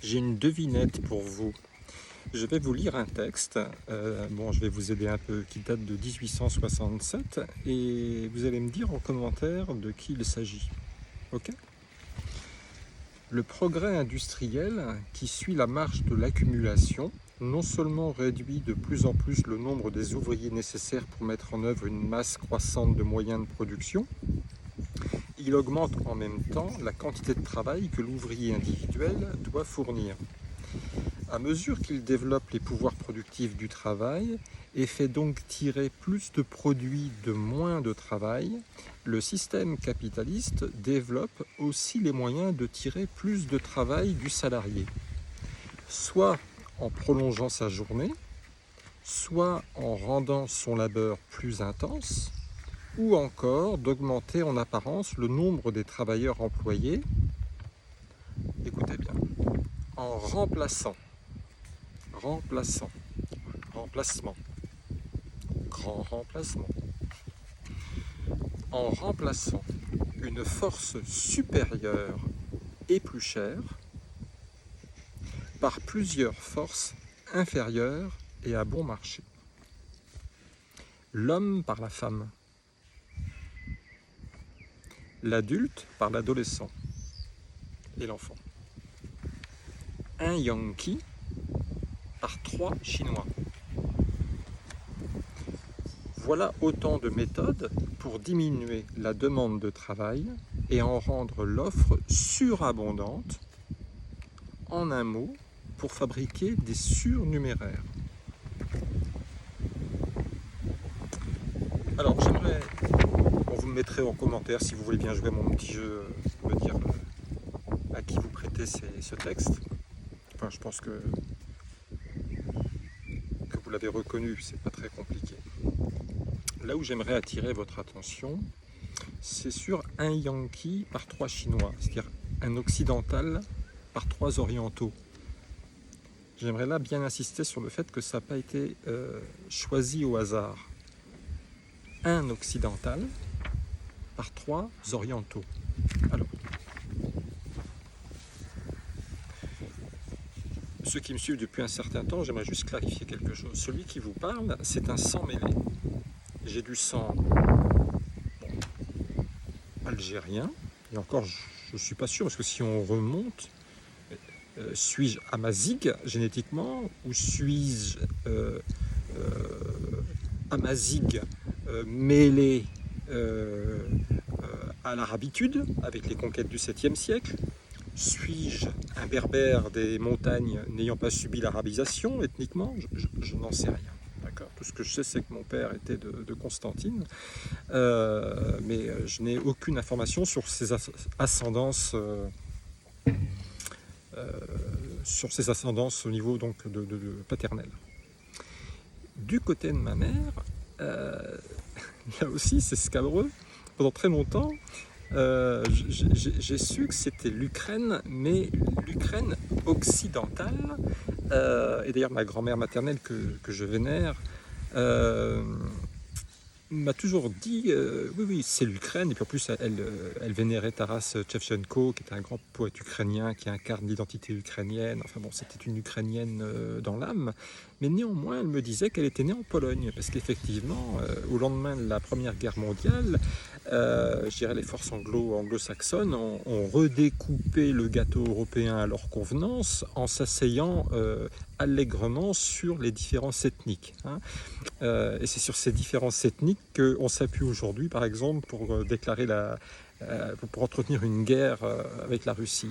J'ai une devinette pour vous. Je vais vous lire un texte, je vais vous aider un peu, qui date de 1867, et vous allez me dire en commentaire de qui il s'agit. Ok ? Le progrès industriel, qui suit la marche de l'accumulation, non seulement réduit de plus en plus le nombre des ouvriers nécessaires pour mettre en œuvre une masse croissante de moyens de production, il augmente en même temps la quantité de travail que l'ouvrier individuel doit fournir. À mesure qu'il développe les pouvoirs productifs du travail et fait donc tirer plus de produits de moins de travail, le système capitaliste développe aussi les moyens de tirer plus de travail du salarié, soit en prolongeant sa journée, soit en rendant son labeur plus intense, ou encore d'augmenter en apparence le nombre des travailleurs employés, écoutez bien, en remplacement, grand remplacement, en remplaçant une force supérieure et plus chère par plusieurs forces inférieures et à bon marché. L'homme par la femme, l'adulte par l'adolescent et l'enfant. Un Yankee par 3 Chinois. Voilà autant de méthodes pour diminuer la demande de travail et en rendre l'offre surabondante, en un mot, pour fabriquer des surnuméraires. Alors j'aimerais, vous me mettrez en commentaire si vous voulez bien jouer mon petit jeu, me dire à qui vous prêtez ce texte. Enfin, je pense que vous l'avez reconnu, c'est pas très compliqué. Là où j'aimerais attirer votre attention, c'est sur un Yankee par 3 Chinois, c'est-à-dire un occidental par 3 orientaux. J'aimerais là bien insister sur le fait que ça n'a pas été choisi au hasard. Un occidental par 3 orientaux. Alors, ceux qui me suivent depuis un certain temps, j'aimerais juste clarifier quelque chose. Celui qui vous parle, c'est un sang mêlé. J'ai du sang algérien, et encore je ne suis pas sûr, parce que si on remonte, suis-je amazigh génétiquement, ou suis-je amazigh mêlé à l'arabitude, avec les conquêtes du 7e siècle? Suis-je un berbère des montagnes n'ayant pas subi l'arabisation ethniquement? Je n'en sais rien. Tout ce que je sais, c'est que mon père était de Constantine, mais je n'ai aucune information sur ses ascendances, au niveau donc de paternel. Du côté de ma mère, là aussi c'est scabreux. Pendant très longtemps, j'ai su que c'était l'Ukraine, mais l'Ukraine occidentale. Et d'ailleurs, ma grand-mère maternelle que je vénère m'a toujours dit oui, c'est l'Ukraine. Et puis en plus, elle vénérait Taras Shevchenko, qui est un grand poète ukrainien qui incarne l'identité ukrainienne. Enfin bon, c'était une Ukrainienne dans l'âme. Mais néanmoins, elle me disait qu'elle était née en Pologne, parce qu'effectivement, au lendemain de la Première Guerre mondiale, je dirais les forces anglo-saxonnes ont redécoupé le gâteau européen à leur convenance en s'asseyant allègrement sur les différences ethniques. Et c'est sur ces différences ethniques qu'on s'appuie aujourd'hui, par exemple, pour déclarer pour entretenir une guerre avec la Russie,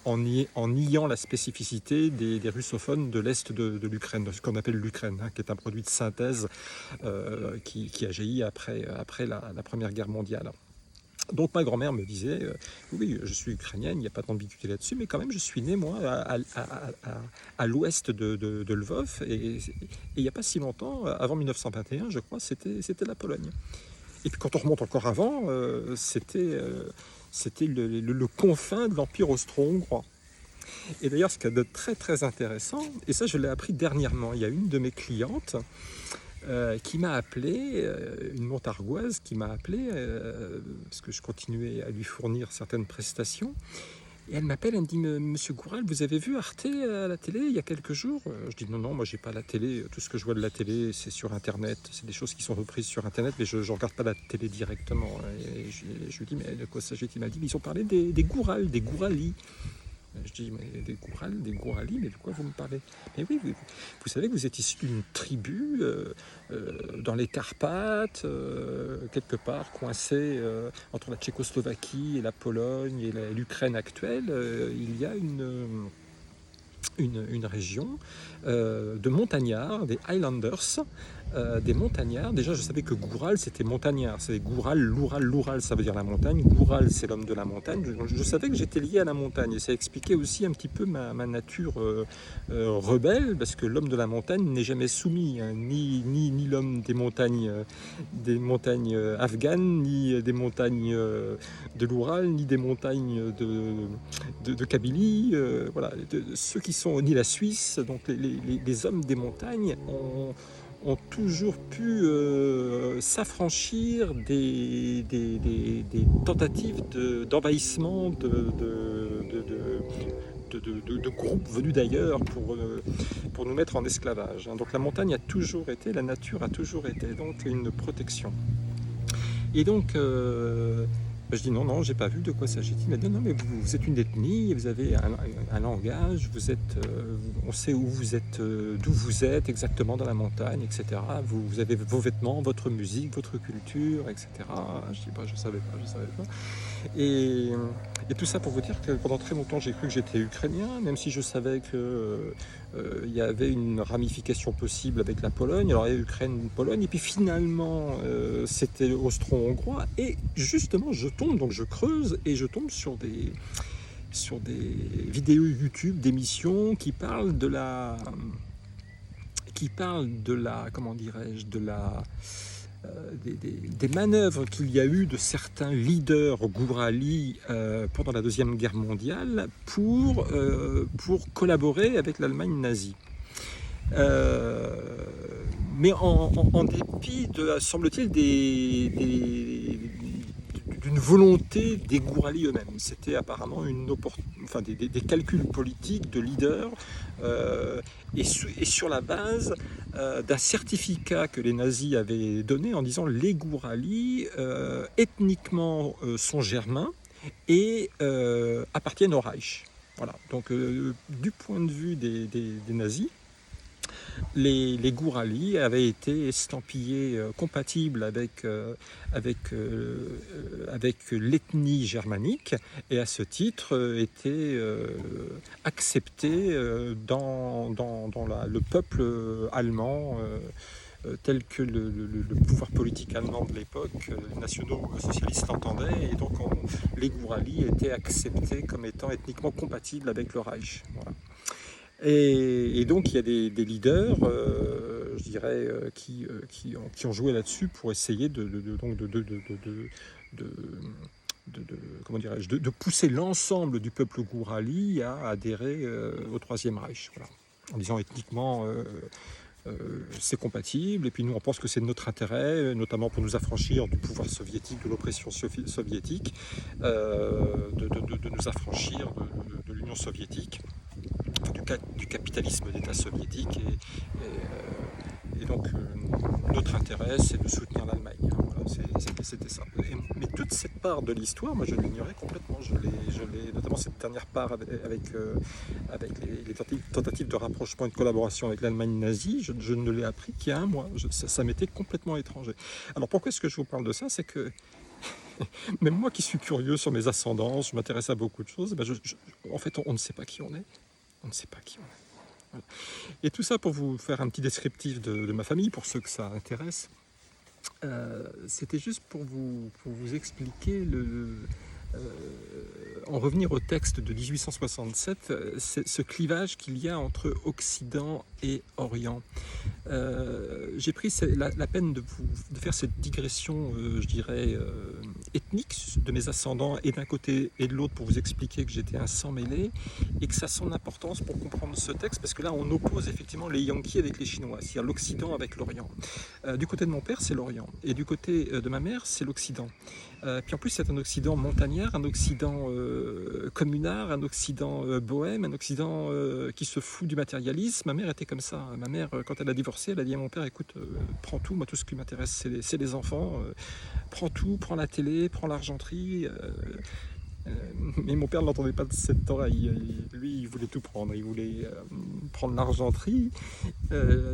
en niant la spécificité des russophones de l'Est de l'Ukraine, de ce qu'on appelle l'Ukraine, qui est un produit de synthèse qui a jailli après la Première Guerre mondiale. Donc ma grand-mère me disait, oui, je suis ukrainienne, il n'y a pas d'ambiguïté là-dessus, mais quand même je suis née, moi, à l'ouest de Lvov, et il n'y a pas si longtemps, avant 1921, je crois, c'était la Pologne. Et puis quand on remonte encore avant, c'était le confin de l'Empire austro-hongrois. Et d'ailleurs, ce qu'il y a de très très intéressant, et ça je l'ai appris dernièrement, il y a une de mes clientes qui m'a appelé, une Montargoise qui m'a appelé, parce que je continuais à lui fournir certaines prestations, Et elle m'appelle, elle me dit, Monsieur Goural, vous avez vu Arte à la télé il y a quelques jours? Je dis, non, moi j'ai pas la télé, tout ce que je vois de la télé c'est sur Internet, c'est des choses qui sont reprises sur Internet, mais je ne regarde pas la télé directement. Et je lui dis, mais de quoi s'agit-il? Il m'a dit, ils ont parlé des Goural, des Gourali. Je dis, mais des Goural, des Gourali, mais de quoi vous me parlez? Mais oui, vous savez que vous êtes issu d'une tribu dans les Carpates, quelque part coincée entre la Tchécoslovaquie et la Pologne et l'Ukraine actuelle. Il y a une région de montagnards, des Highlanders, des montagnards. Déjà, je savais que Goural, c'était montagnard. C'est Goural, l'Oural, ça veut dire la montagne. Goural, c'est l'homme de la montagne. Je savais que j'étais lié à la montagne. Et ça expliquait aussi un petit peu ma nature rebelle, parce que l'homme de la montagne n'est jamais soumis, hein, ni l'homme des montagnes afghanes, ni des montagnes de l'Oural, ni des montagnes de Kabylie. Voilà, ceux qui sont ni la Suisse, donc les hommes des montagnes ont toujours pu s'affranchir des tentatives d'envahissement de groupes venus d'ailleurs pour nous mettre en esclavage. Donc la montagne a toujours été, la nature a toujours été donc une protection. Et donc je dis non, j'ai pas vu, de quoi s'agit-il? Il m'a dit non, mais vous êtes une ethnie, vous avez un langage, vous êtes, on sait où vous êtes, d'où vous êtes exactement dans la montagne, etc. Vous avez vos vêtements, votre musique, votre culture, etc. Je dis je savais pas. Et tout ça pour vous dire que pendant très longtemps j'ai cru que j'étais ukrainien, même si je savais que il y avait une ramification possible avec la Pologne. Alors il y a Ukraine, Pologne, et puis finalement c'était austro-hongrois. Et justement je creuse et je tombe sur des vidéos YouTube d'émissions qui parlent de la comment dirais-je, des manœuvres qu'il y a eu de certains leaders gourali pendant la Deuxième Guerre mondiale pour collaborer avec l'Allemagne nazie. Mais en dépit semble-t-il, d'une volonté des Gourali eux-mêmes. C'était apparemment des calculs politiques de leaders et sur la base d'un certificat que les nazis avaient donné en disant les Gourali ethniquement sont germains et appartiennent au Reich. Voilà. Donc du point de vue des nazis, les Gourali avaient été estampillés compatibles avec l'ethnie germanique et à ce titre étaient acceptés dans le peuple allemand tel que le pouvoir politique allemand de l'époque, les nationaux socialistes l'entendaient, et donc les Gourali étaient acceptés comme étant ethniquement compatibles avec le Reich. Voilà. Et donc il y a des leaders, je dirais, qui ont joué là-dessus pour essayer de pousser l'ensemble du peuple Gourali à adhérer au Troisième Reich. Voilà. En disant ethniquement c'est compatible, et puis nous on pense que c'est de notre intérêt, notamment pour nous affranchir du pouvoir soviétique, de l'oppression soviétique, de nous affranchir de l'Union soviétique, du capitalisme d'État soviétique, et donc notre intérêt c'est de soutenir l'Allemagne. Voilà, c'était ça. Mais toute cette part de l'histoire, moi je l'ignorais complètement. Je l'ai, notamment cette dernière part avec les tentatives de rapprochement et de collaboration avec l'Allemagne nazie, je ne l'ai appris qu'il y a un mois. Ça m'était complètement étranger. Alors pourquoi est-ce que je vous parle de ça? C'est que même moi qui suis curieux sur mes ascendances, je m'intéresse à beaucoup de choses, en fait on ne sait pas qui on est. On ne sait pas qui on est. Voilà. Et tout ça pour vous faire un petit descriptif de ma famille, pour ceux que ça intéresse. C'était juste pour vous expliquer en revenir au texte de 1867, ce clivage qu'il y a entre Occident et Orient. J'ai pris la peine de faire cette digression, je dirais, ethnique de mes ascendants et d'un côté et de l'autre pour vous expliquer que j'étais un sang mêlé et que ça a son importance pour comprendre ce texte, parce que là on oppose effectivement les Yankees avec les Chinois, c'est-à-dire l'Occident avec l'Orient. Du côté de mon père c'est l'Orient et du côté de ma mère c'est l'Occident. Puis en plus c'est un Occident montagnard campagnard, un Occident communard, un Occident bohème, un Occident qui se fout du matérialisme. Ma mère était comme ça. Ma mère, quand elle a divorcé, elle a dit à mon père, écoute, prends tout, moi tout ce qui m'intéresse c'est les enfants, prends tout, prends la télé, prends l'argenterie. Mais mon père ne l'entendait pas de cette oreille. Lui, il voulait tout prendre. Il voulait prendre l'argenterie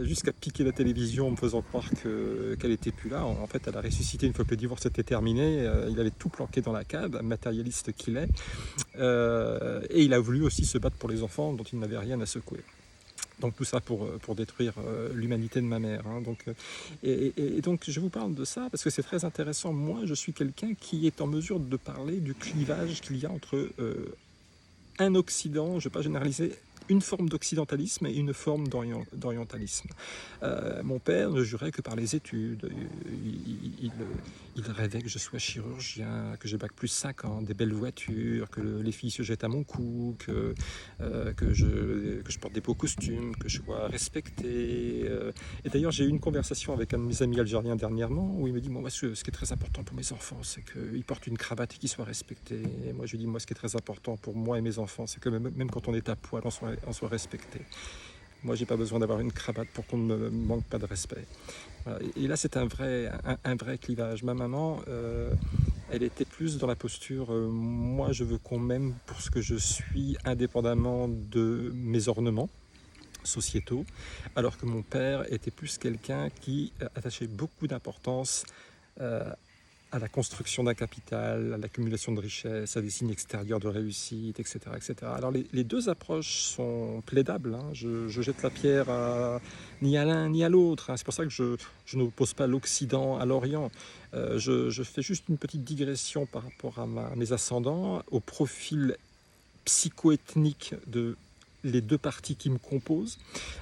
jusqu'à piquer la télévision en me faisant croire qu'elle n'était plus là. En fait, elle a ressuscité une fois que le divorce était terminé. Il avait tout planqué dans la cave, matérialiste qu'il est. Et il a voulu aussi se battre pour les enfants dont il n'avait rien à secouer. Donc tout ça pour détruire l'humanité de ma mère. Hein. Donc, et donc je vous parle de ça parce que c'est très intéressant. Moi, je suis quelqu'un qui est en mesure de parler du clivage qu'il y a entre un Occident, je ne vais pas généraliser, une forme d'occidentalisme et une forme d'orientalisme. Mon père ne jurait que par les études. Il rêvait que je sois chirurgien, que j'ai bac plus 5 ans, des belles voitures, que les filles se jettent à mon cou, que je porte des beaux costumes, que je sois respecté. Et d'ailleurs, j'ai eu une conversation avec un de mes amis algériens dernièrement où il me dit, moi, ce qui est très important pour mes enfants, c'est qu'ils portent une cravate et qu'ils soient respectés. Et moi, je lui dis, moi, ce qui est très important pour moi et mes enfants, c'est que même quand on est à poil, on soit respecté. Moi, j'ai pas besoin d'avoir une cravate pour qu'on ne me manque pas de respect. Voilà. Et là, c'est un vrai clivage. Ma maman, elle était plus dans la posture moi, je veux qu'on m'aime pour ce que je suis, indépendamment de mes ornements sociétaux, alors que mon père était plus quelqu'un qui attachait beaucoup d'importance à la construction d'un capital, à l'accumulation de richesses, à des signes extérieurs de réussite, etc. etc. Alors les deux approches sont plaidables. Hein. Je jette la pierre ni à l'un ni à l'autre. Hein. C'est pour ça que je n'oppose pas l'Occident à l'Orient. Je fais juste une petite digression par rapport à mes ascendants, au profil psycho-ethnique de les deux parties qui me composent,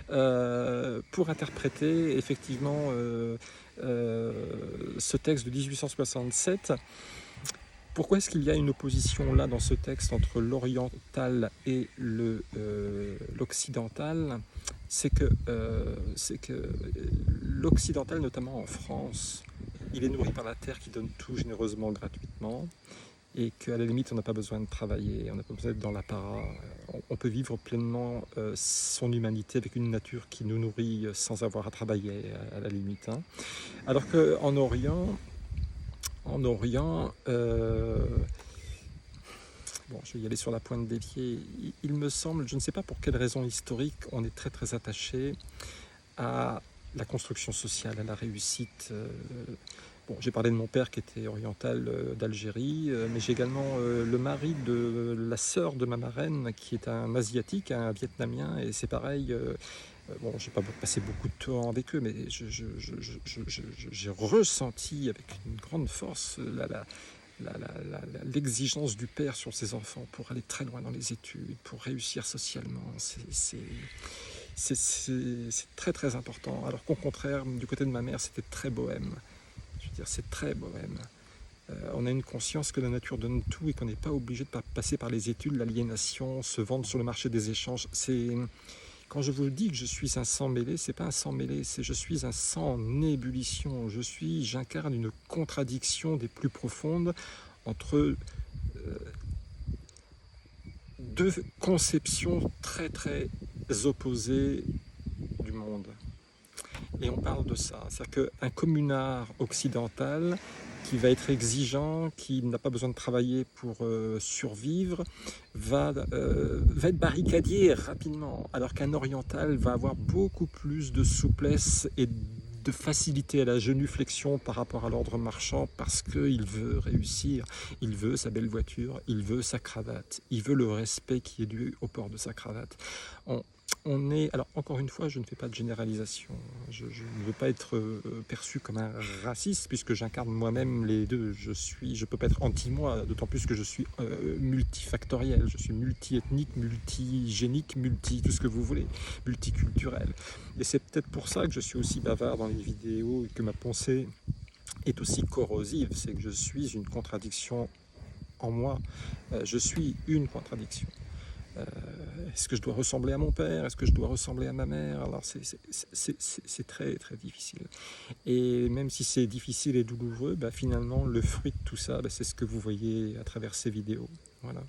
pour interpréter effectivement ce texte de 1867. Pourquoi est-ce qu'il y a une opposition là dans ce texte entre l'oriental et l'occidental? C'est que l'occidental, notamment en France, il est nourri par la terre qui donne tout généreusement, gratuitement, et qu'à la limite on n'a pas besoin de travailler, on n'a pas besoin d'être dans l'apparat, on peut vivre pleinement son humanité avec une nature qui nous nourrit sans avoir à travailler à la limite. Hein. Alors qu'en Orient, bon, je vais y aller sur la pointe des pieds, il me semble, je ne sais pas pour quelle raison historique, on est très très attaché à la construction sociale, à la réussite. Bon, j'ai parlé de mon père qui était oriental d'Algérie, mais j'ai également le mari de la sœur de ma marraine qui est un asiatique, un vietnamien, et c'est pareil. Bon, j'ai pas passé beaucoup de temps avec eux, mais j'ai ressenti avec une grande force l'exigence du père sur ses enfants pour aller très loin dans les études, pour réussir socialement. C'est très très important. Alors qu'au contraire, du côté de ma mère, c'était très bohème. Je veux dire, c'est très bohème. On a une conscience que la nature donne tout et qu'on n'est pas obligé de passer par les études, l'aliénation, se vendre sur le marché des échanges. Quand je vous dis que je suis un sang mêlé, c'est pas un sang mêlé, c'est je suis un sang en ébullition. J'incarne une contradiction des plus profondes entre deux conceptions très très opposées du monde. Et on parle de ça, c'est-à-dire qu'un communard occidental qui va être exigeant, qui n'a pas besoin de travailler pour survivre, va être barricadier rapidement, alors qu'un oriental va avoir beaucoup plus de souplesse et de facilité à la genuflexion par rapport à l'ordre marchand parce qu'il veut réussir, il veut sa belle voiture, il veut sa cravate, il veut le respect qui est dû au port de sa cravate. Alors encore une fois, je ne fais pas de généralisation, je ne veux pas être perçu comme un raciste puisque j'incarne moi-même les deux, je ne peux pas être anti-moi, d'autant plus que je suis multifactoriel, je suis multi-ethnique, multigénique, tout ce que vous voulez, multiculturel. Et c'est peut-être pour ça que je suis aussi bavard dans les vidéos et que ma pensée est aussi corrosive, c'est que je suis une contradiction en moi, je suis une contradiction. Est-ce que je dois ressembler à mon père? Est-ce que je dois ressembler à ma mère? Alors c'est très très difficile. Et même si c'est difficile et douloureux, bah, finalement le fruit de tout ça, bah, c'est ce que vous voyez à travers ces vidéos. Voilà.